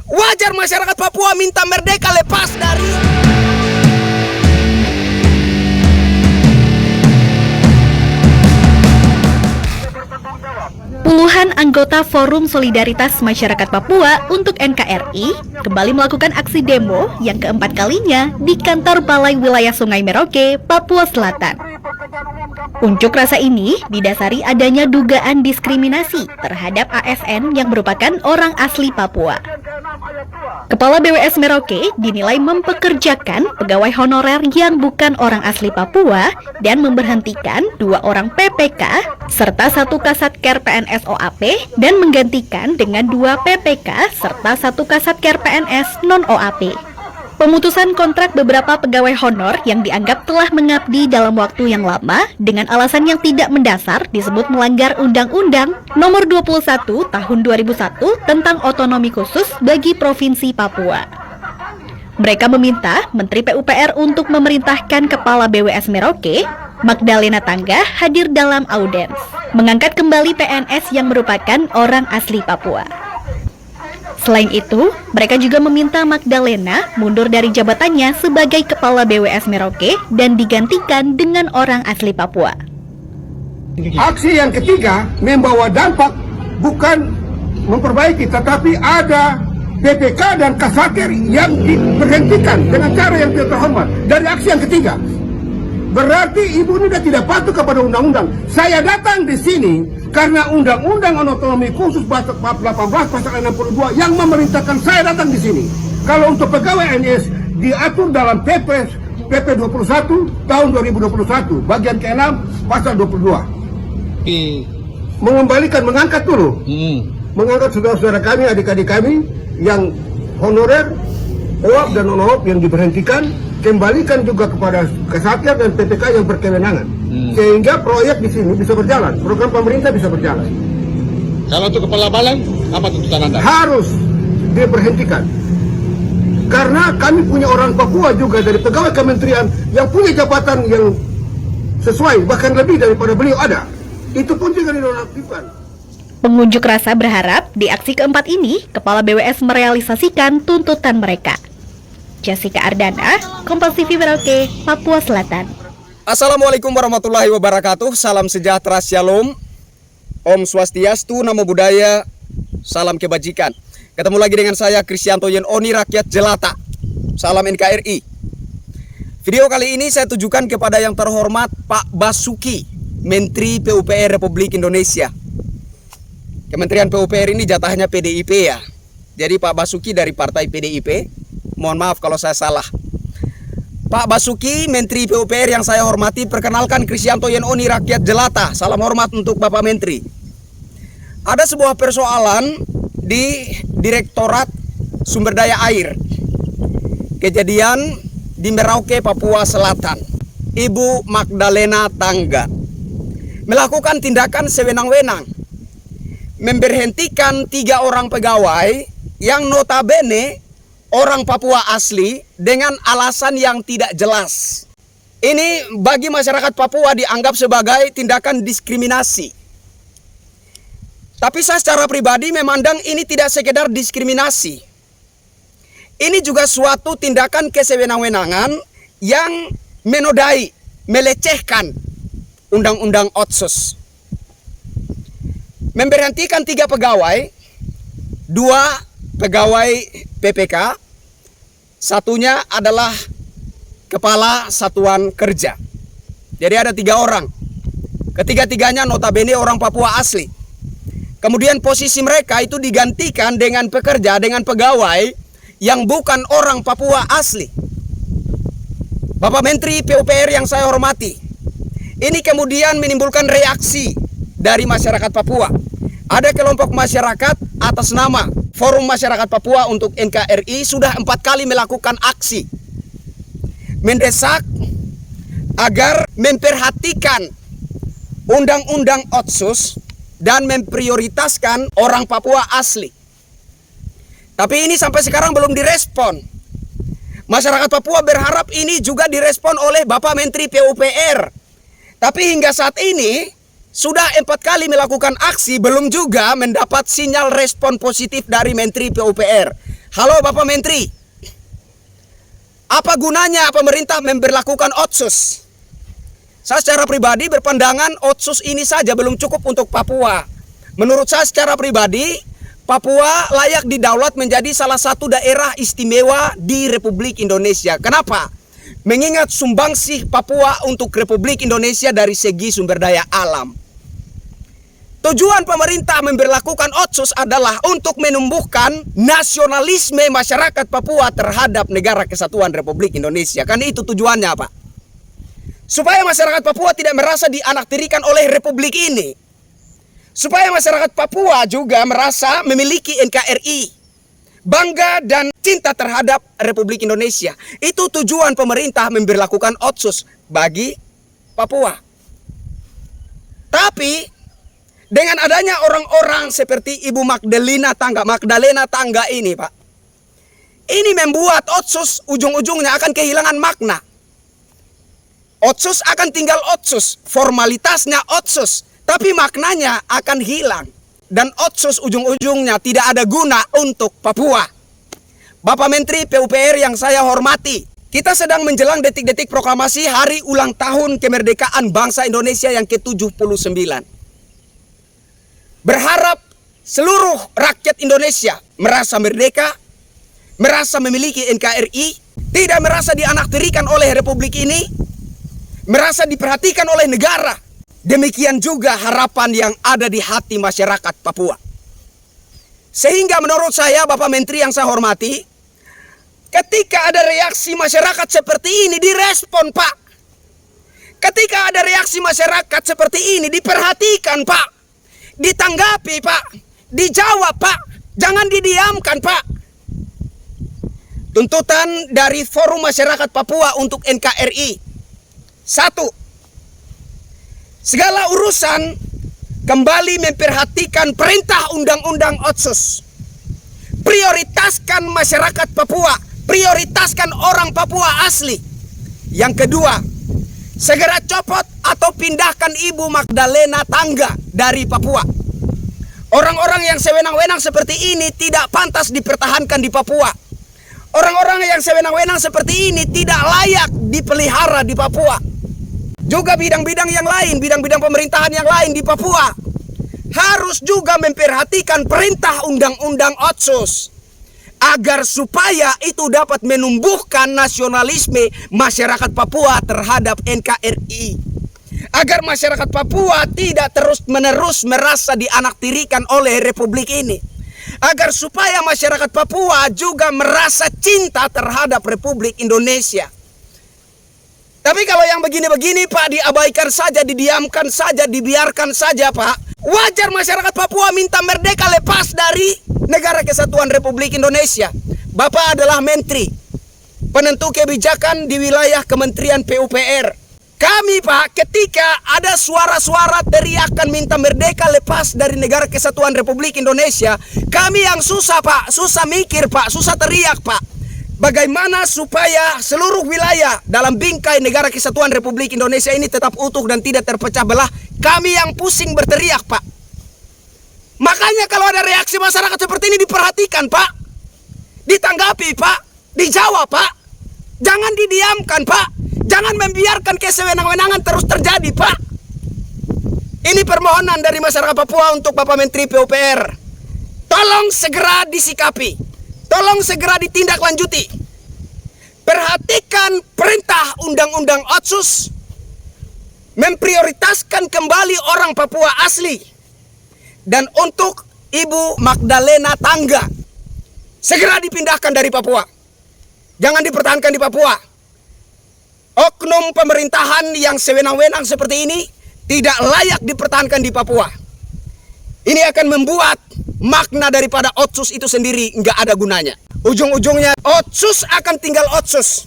Wajar masyarakat Papua minta merdeka lepas dari Puluhan anggota Forum Solidaritas Masyarakat Papua untuk NKRI kembali melakukan aksi demo yang keempat kalinya di kantor Balai Wilayah Sungai Merauke, Papua Selatan. Unjuk rasa ini didasari adanya dugaan diskriminasi terhadap ASN yang merupakan orang asli Papua. Kepala BWS Merauke dinilai mempekerjakan pegawai honorer yang bukan orang asli Papua dan memberhentikan 2 orang PPK serta 1 kasat Ker PNS OAP dan menggantikan dengan 2 PPK serta 1 kasat Ker PNS non-OAP. Pemutusan kontrak beberapa pegawai honor yang dianggap telah mengabdi dalam waktu yang lama dengan alasan yang tidak mendasar disebut melanggar Undang-Undang Nomor 21 Tahun 2001 tentang otonomi khusus bagi Provinsi Papua. Mereka meminta Menteri PUPR untuk memerintahkan Kepala BWS Merauke, Magdalena Tangga, hadir dalam audiens, mengangkat kembali PNS yang merupakan orang asli Papua. Selain itu, mereka juga meminta Magdalena mundur dari jabatannya sebagai Kepala BWS Merauke dan digantikan dengan orang asli Papua. Aksi yang ketiga membawa dampak bukan memperbaiki, tetapi ada PPK dan Kasatker yang diberhentikan dengan cara yang tidak terhormat. Dari aksi yang ketiga, berarti ibu ini sudah tidak patuh kepada undang-undang. Saya datang di sini karena undang-undang otonomi khusus pasal 18 pasal 62 yang memerintahkan saya datang di sini. Kalau untuk pegawai NS diatur dalam PP 21 tahun 2021 bagian ke-6 pasal 22. Mengangkat dulu. Mengangkat saudara-saudara kami, adik-adik kami yang honorer, OAP dan non-OAP yang diberhentikan, kembalikan juga kepada Kasatker dan PPK yang berkewenangan. Sehingga proyek di sini bisa berjalan, program pemerintah bisa berjalan. Kalau untuk kepala balai, apa tuntutan Anda? Harus diberhentikan. Karena kami punya orang Papua juga dari pegawai kementerian yang punya jabatan yang sesuai, bahkan lebih daripada beliau ada. Itu pun juga dinonaktifkan. Pengunjuk rasa berharap di aksi keempat ini, Kepala BWS merealisasikan tuntutan mereka. Jessica Ardana, Kompas TV Merauke, Papua Selatan. Assalamualaikum warahmatullahi wabarakatuh. Salam sejahtera, shalom, Om Swastiastu, Namo Buddhaya, salam kebajikan. Ketemu lagi dengan saya Kristianto Yen Oni, rakyat jelata. Salam NKRI. Video kali ini saya tujukan kepada yang terhormat Pak Basuki, Menteri PUPR Republik Indonesia. Kementerian PUPR ini jatahnya PDIP ya. Jadi Pak Basuki dari partai PDIP. Mohon maaf kalau saya salah. Pak Basuki, Menteri PUPR yang saya hormati, perkenalkan Kristianto Yen Oni, rakyat jelata. Salam hormat untuk Bapak Menteri. Ada sebuah persoalan di Direktorat Sumber Daya Air. Kejadian di Merauke, Papua Selatan. Ibu Magdalena Tangga melakukan tindakan sewenang-wenang, memberhentikan 3 orang pegawai yang notabene orang Papua asli dengan alasan yang tidak jelas. Ini bagi masyarakat Papua dianggap sebagai tindakan diskriminasi. Tapi saya secara pribadi memandang ini tidak sekedar diskriminasi. Ini juga suatu tindakan kesewenang-wenangan yang menodai, melecehkan Undang-Undang Otsus. Memberhentikan 3 pegawai, 2 pegawai PPK, satunya adalah kepala satuan kerja. Jadi ada 3 orang. Ketiga-tiganya notabene orang Papua asli. Kemudian posisi mereka itu digantikan dengan pekerja, dengan pegawai yang bukan orang Papua asli. Bapak Menteri PUPR yang saya hormati, ini kemudian menimbulkan reaksi dari masyarakat Papua. Ada kelompok masyarakat atas nama Forum Masyarakat Papua untuk NKRI sudah 4 kali melakukan aksi mendesak agar memperhatikan Undang-Undang Otsus dan memprioritaskan orang Papua asli. Tapi ini sampai sekarang belum direspon. Masyarakat Papua berharap ini juga direspon oleh Bapak Menteri PUPR. Tapi hingga saat ini sudah 4 kali melakukan aksi, belum juga mendapat sinyal respon positif dari Menteri PUPR. Halo Bapak Menteri, apa gunanya pemerintah memberlakukan Otsus? Saya secara pribadi berpandangan Otsus ini saja belum cukup untuk Papua. Menurut saya secara pribadi, Papua layak didaulat menjadi salah satu daerah istimewa di Republik Indonesia. Kenapa? Mengingat sumbangsih Papua untuk Republik Indonesia dari segi sumber daya alam. Tujuan pemerintah memberlakukan Otsus adalah untuk menumbuhkan nasionalisme masyarakat Papua terhadap Negara Kesatuan Republik Indonesia. Kan itu tujuannya, Pak. Supaya masyarakat Papua tidak merasa dianaktirikan oleh Republik ini. Supaya masyarakat Papua juga merasa memiliki NKRI. Bangga dan cinta terhadap Republik Indonesia. Itu tujuan pemerintah memberlakukan Otsus bagi Papua. Tapi dengan adanya orang-orang seperti Ibu Magdalena Tangga ini, Pak, ini membuat Otsus ujung-ujungnya akan kehilangan makna. Otsus akan tinggal Otsus, formalitasnya Otsus, tapi maknanya akan hilang. Dan Otsus ujung-ujungnya tidak ada guna untuk Papua. Bapak Menteri PUPR yang saya hormati, kita sedang menjelang detik-detik proklamasi hari ulang tahun kemerdekaan bangsa Indonesia yang ke-79. Berharap seluruh rakyat Indonesia merasa merdeka, merasa memiliki NKRI, tidak merasa dianaktirikan oleh Republik ini, merasa diperhatikan oleh negara. Demikian juga harapan yang ada di hati masyarakat Papua. Sehingga menurut saya, Bapak Menteri yang saya hormati, ketika ada reaksi masyarakat seperti ini direspon, Pak. Ketika ada reaksi masyarakat seperti ini diperhatikan, Pak. Ditanggapi, Pak. Dijawab, Pak. Jangan didiamkan, Pak. Tuntutan dari Forum Masyarakat Papua untuk NKRI. 1. Segala urusan kembali memperhatikan perintah Undang-Undang Otsus. Prioritaskan masyarakat Papua. Prioritaskan orang Papua asli. Yang kedua, segera copot atau pindahkan Ibu Magdalena Tangga dari Papua. Orang-orang yang sewenang-wenang seperti ini tidak pantas dipertahankan di Papua. Orang-orang yang sewenang-wenang seperti ini tidak layak dipelihara di Papua. Juga bidang-bidang yang lain, bidang-bidang pemerintahan yang lain di Papua harus juga memperhatikan perintah Undang-Undang Otsus. Agar supaya itu dapat menumbuhkan nasionalisme masyarakat Papua terhadap NKRI. Agar masyarakat Papua tidak terus-menerus merasa dianaktirikan oleh Republik ini. Agar supaya masyarakat Papua juga merasa cinta terhadap Republik Indonesia. Tapi kalau yang begini-begini, Pak, diabaikan saja, didiamkan saja, dibiarkan saja, Pak. Wajar masyarakat Papua minta merdeka lepas dari Negara Kesatuan Republik Indonesia. Bapak adalah menteri, penentu kebijakan di wilayah Kementerian PUPR. Kami, Pak, ketika ada suara-suara teriakan minta merdeka lepas dari Negara Kesatuan Republik Indonesia, kami yang susah, Pak, susah mikir, Pak, susah teriak, Pak. Bagaimana supaya seluruh wilayah dalam bingkai Negara Kesatuan Republik Indonesia ini tetap utuh dan tidak terpecah belah. Kami yang pusing berteriak, Pak. Makanya kalau ada reaksi masyarakat seperti ini diperhatikan, Pak. Ditanggapi, Pak. Dijawab, Pak. Jangan didiamkan, Pak. Jangan membiarkan kesewenang-wenangan terus terjadi, Pak. Ini permohonan dari masyarakat Papua untuk Bapak Menteri PUPR. Tolong segera disikapi. Tolong segera ditindaklanjuti. Perhatikan perintah Undang-Undang Otsus. Memprioritaskan kembali orang Papua asli. Dan untuk Ibu Magdalena Tangga, segera dipindahkan dari Papua. Jangan dipertahankan di Papua. Oknum pemerintahan yang sewenang-wenang seperti ini tidak layak dipertahankan di Papua. Ini akan membuat makna daripada Otsus itu sendiri nggak ada gunanya. Ujung-ujungnya Otsus akan tinggal Otsus.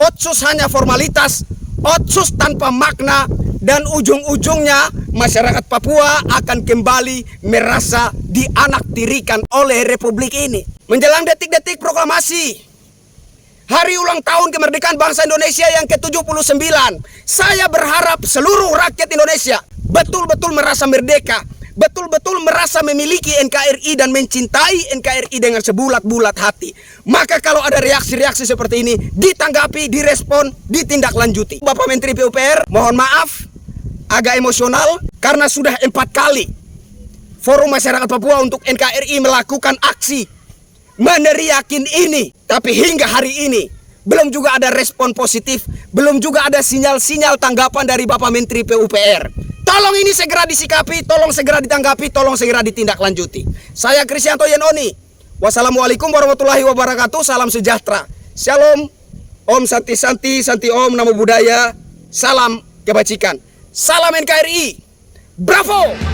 Otsus hanya formalitas, Otsus tanpa makna, dan ujung-ujungnya masyarakat Papua akan kembali merasa dianaktirikan oleh Republik ini. Menjelang detik-detik proklamasi hari ulang tahun kemerdekaan bangsa Indonesia yang ke-79, saya berharap seluruh rakyat Indonesia betul-betul merasa merdeka, betul-betul merasa memiliki NKRI dan mencintai NKRI dengan sebulat-bulat hati. Maka kalau ada reaksi-reaksi seperti ini, ditanggapi, direspon, ditindaklanjuti. Bapak Menteri PUPR, mohon maaf, agak emosional karena sudah 4 kali Forum Masyarakat Papua untuk NKRI melakukan aksi meneriakin ini. Tapi hingga hari ini, belum juga ada respon positif, belum juga ada sinyal-sinyal tanggapan dari Bapak Menteri PUPR. Tolong ini segera disikapi, tolong segera ditanggapi, tolong segera ditindaklanjuti. Saya Krisyanto Yenoni. Wassalamualaikum warahmatullahi wabarakatuh. Salam sejahtera. Shalom. Om Santi Santi, Santi Om, Namo Buddhaya. Salam kebajikan. Salam NKRI. Bravo!